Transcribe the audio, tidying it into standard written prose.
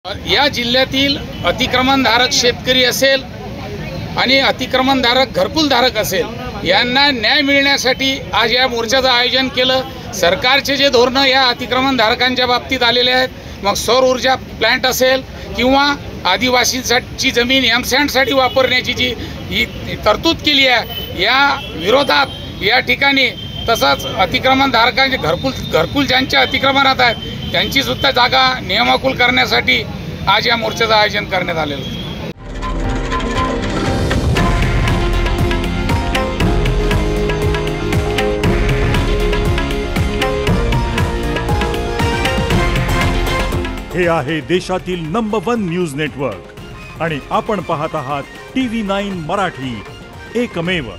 या जिल्ह्यातील अतिक्रमणधारक शेतकरी असेल आणि अतिक्रमणधारक घरकुलधारक असेल यांना न्याय मिळण्यासाठी आज या मोर्चाचं आयोजन केलं। सरकारचे जे धोरणं या अतिक्रमणधारकांच्या बाबतीत आलेले आहेत, मग सौर ऊर्जा प्लांट असेल किंवा आदिवासींसाठी जमीन एमसँडसाठी वापरण्याची जी ही तरतूद केली आहे, या विरोधात या ठिकाणी तसंच अतिक्रमणधारकांचे घरकुल ज्यांच्या अतिक्रमणात आहेत त्यांची सुद्धा जागा नियमाकुल करण्यासाठी आज या मोर्चाचं आयोजन करण्यात आलेलं आहे। हे आहे देशातील नंबर 1 न्यूज नेटवर्क आणि आपण पाहत आहात TV9 मराठी, एकमेव।